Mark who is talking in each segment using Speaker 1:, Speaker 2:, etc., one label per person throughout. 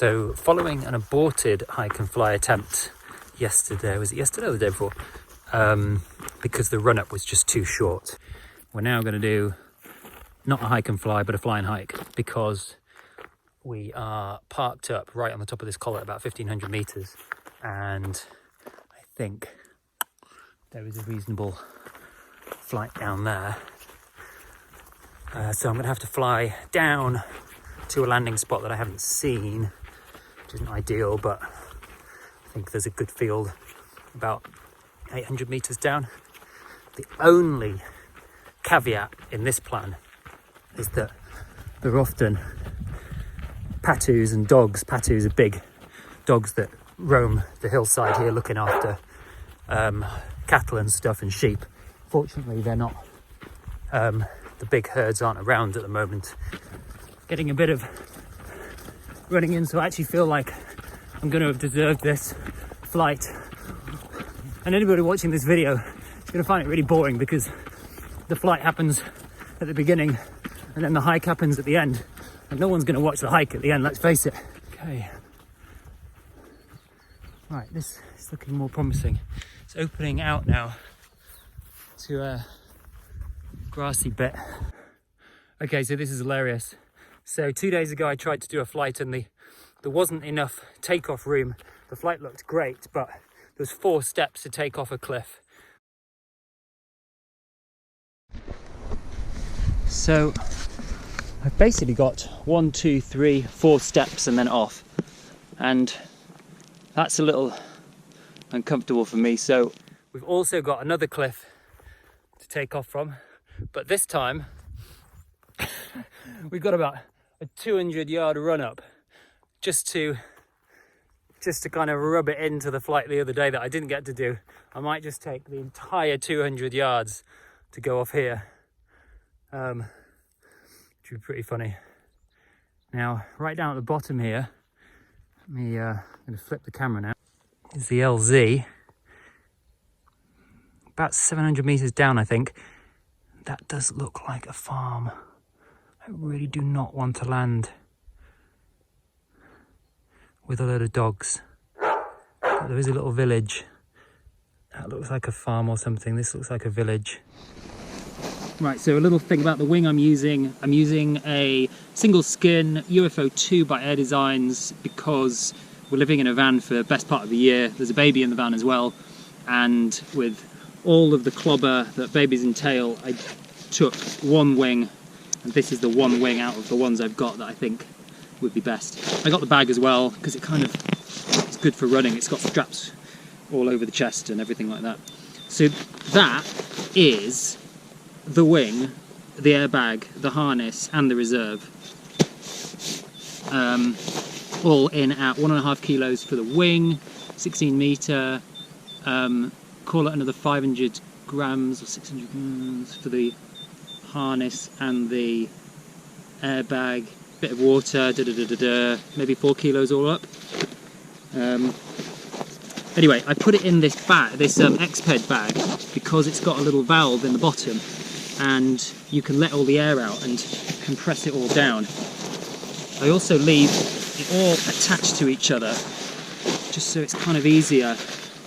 Speaker 1: So following an aborted hike and fly attempt yesterday, was it yesterday or the day before? Because the run-up was just too short. We're now going to do not a hike and fly, but a fly and hike, because we are parked up right on the top of this collar at about 1,500 meters, and I think there is a reasonable flight down there. So I'm going to have to fly down to a landing spot that I haven't seen, which isn't ideal, but I think there's a good field about 800 meters down. The only caveat in this plan is that there are often patus and dogs. Patus are big dogs that roam the hillside here looking after cattle and stuff and sheep. Fortunately, they're not, the big herds aren't around at the moment. Getting a bit of running in, so I actually feel like I'm going to have deserved this flight. And anybody watching this video is going to find it really boring, because the flight happens at the beginning and then the hike happens at the end, and no one's going to watch the hike at the end, let's face it. Okay, right, this is looking more promising. It's opening out now to a grassy bit. Okay, so this is hilarious. So 2 days ago I tried to do a flight and there wasn't enough takeoff room. The flight looked great, but there's 4 steps to take off a cliff. So I've basically got 1, 2, 3, 4 steps and then off, and that's a little uncomfortable for me. So we've also got another cliff to take off from, but this time we've got about a 200-yard run up just to kind of rub it into the flight the other day that I didn't get to do. I might just take the entire 200 yards to go off here, which would be pretty funny. Now, right down at the bottom here, I'm going to flip the camera now, is the LZ. About 700 meters down, I think. That does look like a farm. I really do not want to land with a load of dogs. But there is a little village. That looks like a farm or something. This looks like a village. Right, so a little thing about the wing I'm using a single skin UFO2 by Air Designs, because we're living in a van for the best part of the year. There's a baby in the van as well, and with all of the clobber that babies entail, I took one wing, and this is the one wing out of the ones I've got that I think would be best. I got the bag as well because it's good for running. It's got straps all over the chest and everything like that. So that is the wing, the airbag, the harness and the reserve, all in at 1.5 kilos for the wing, 16 meter, call it another 500 grams or 600 grams for the harness and the airbag, bit of water, maybe 4 kilos all up. Anyway, I put it in this bag, this X-Ped bag, because it's got a little valve in the bottom and you can let all the air out and compress it all down. I also leave it all attached to each other just so it's kind of easier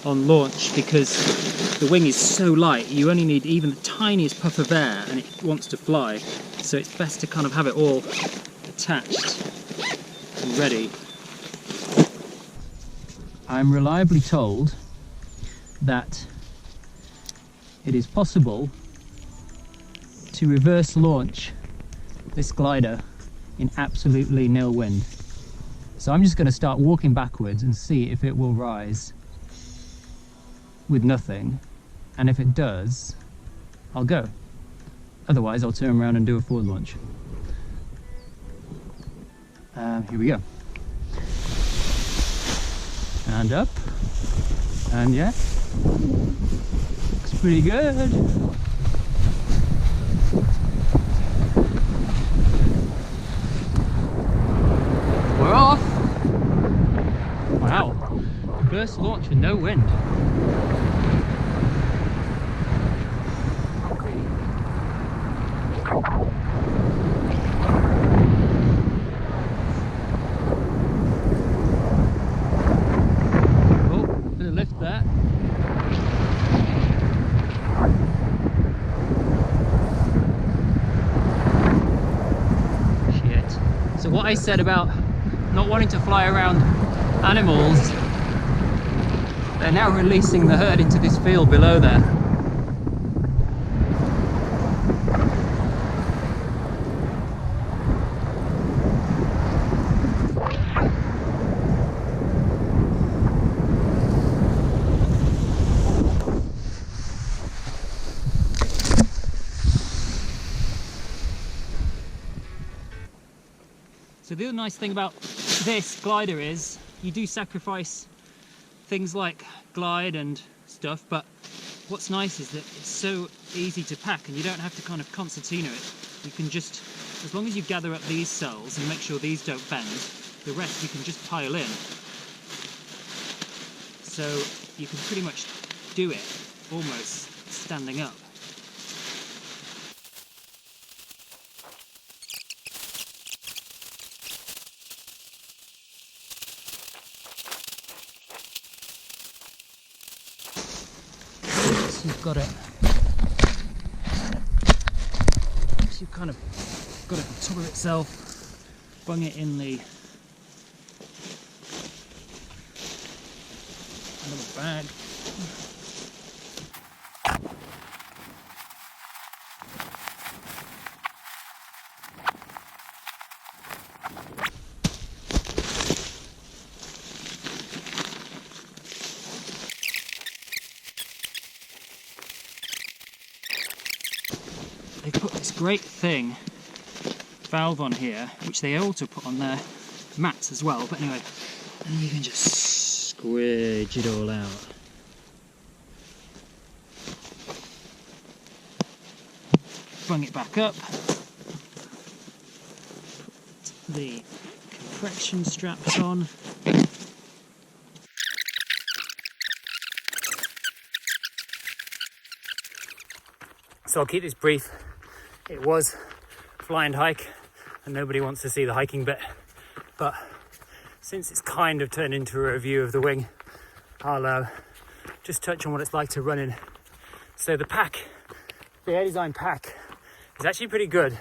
Speaker 1: on launch, because the wing is so light you only need even the tiniest puff of air and it wants to fly, so it's best to kind of have it all attached and ready. I'm reliably told that it is possible to reverse launch this glider in absolutely nil wind. So I'm just going to start walking backwards and see if it will rise with nothing, and if it does, I'll go. Otherwise I'll turn around and do a forward launch. Here we go. And up, and yeah, looks pretty good. We're off. Wow, first launch with no wind. I said about not wanting to fly around animals, they're now releasing the herd into this field below there. So the other nice thing about this glider is you do sacrifice things like glide and stuff, but what's nice is that it's so easy to pack and you don't have to kind of concertina it. You can just, as long as you gather up these cells and make sure these don't bend, the rest you can just pile in. So you can pretty much do it almost standing up. You've got it. So you've kind of got it on top of itself, bung it in the little bag. They put this great thing valve on here, which they also put on their mats as well, but anyway, and you can just squidge it all out. Bung it back up, put the compression straps on. So I'll keep this brief. It was fly and hike, and nobody wants to see the hiking bit, but since it's kind of turned into a review of the wing, I'll just touch on what it's like to run in. So the pack, the air design pack, is actually pretty good.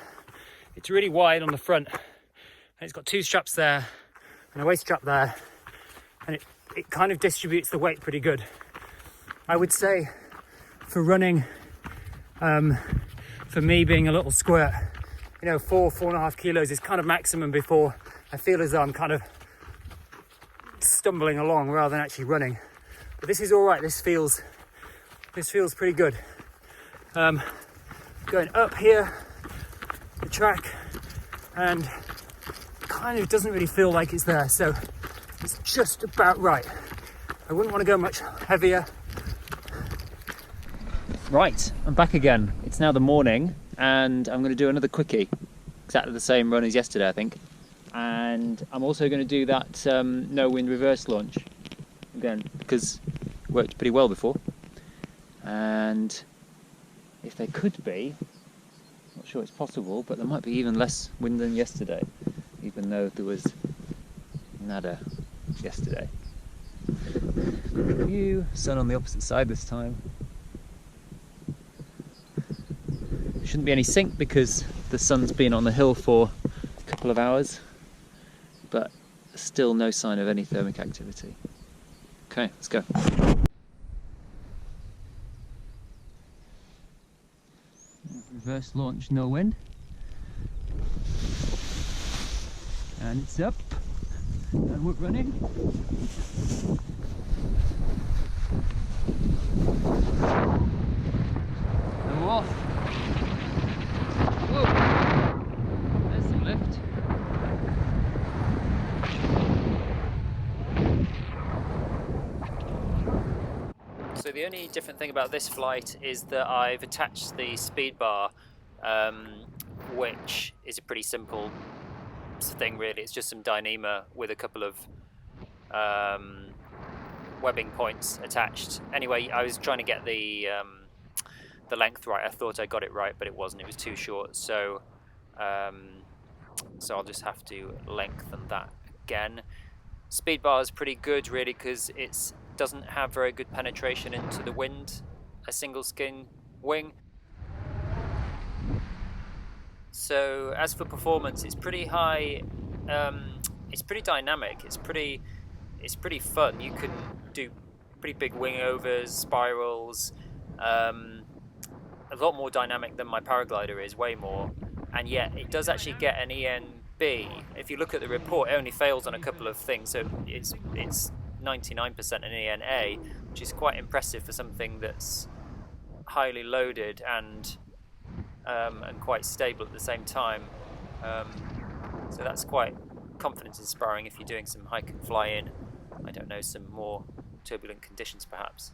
Speaker 1: It's really wide on the front, and it's got two straps there and a waist strap there, and it kind of distributes the weight pretty good. I would say for running, for me being a little squirt, you know, 4.5 kilos is kind of maximum before I feel as though I'm kind of stumbling along rather than actually running. But this is all right. This feels pretty good. Going up here, the track, and kind of doesn't really feel like it's there, so it's just about right. I wouldn't want to go much heavier. Right, I'm back again. It's now the morning and I'm going to do another quickie. Exactly the same run as yesterday, I think. And I'm also going to do that no wind reverse launch again, because it worked pretty well before. And if there could be, not sure it's possible, but there might be even less wind than yesterday, even though there was nada yesterday. View, sun on the opposite side this time. Shouldn't be any sink because the sun's been on the hill for a couple of hours, but still no sign of any thermic activity. Okay, let's go. Reverse launch, no wind. And it's up. And we're running. And we're off. Whoa. There's some lift. So the only different thing about this flight is that I've attached the speed bar, which is a pretty simple thing really. It's just some Dyneema with a couple of webbing points attached. Anyway, I was trying to get the length right. I thought I got it right, but it wasn't. It was too short. So I'll just have to lengthen that again. Speed bar is pretty good really because it doesn't have very good penetration into the wind, a single skin wing. So as for performance, it's pretty high it's pretty dynamic. It's pretty fun. You can do pretty big wingovers, spirals, a lot more dynamic than my paraglider is, way more. And yet it does actually get an ENB. If you look at the report, it only fails on a couple of things, so it's 99% an ENA, which is quite impressive for something that's highly loaded and quite stable at the same time. So that's quite confidence inspiring if you're doing some hike and fly in, I don't know, some more turbulent conditions perhaps.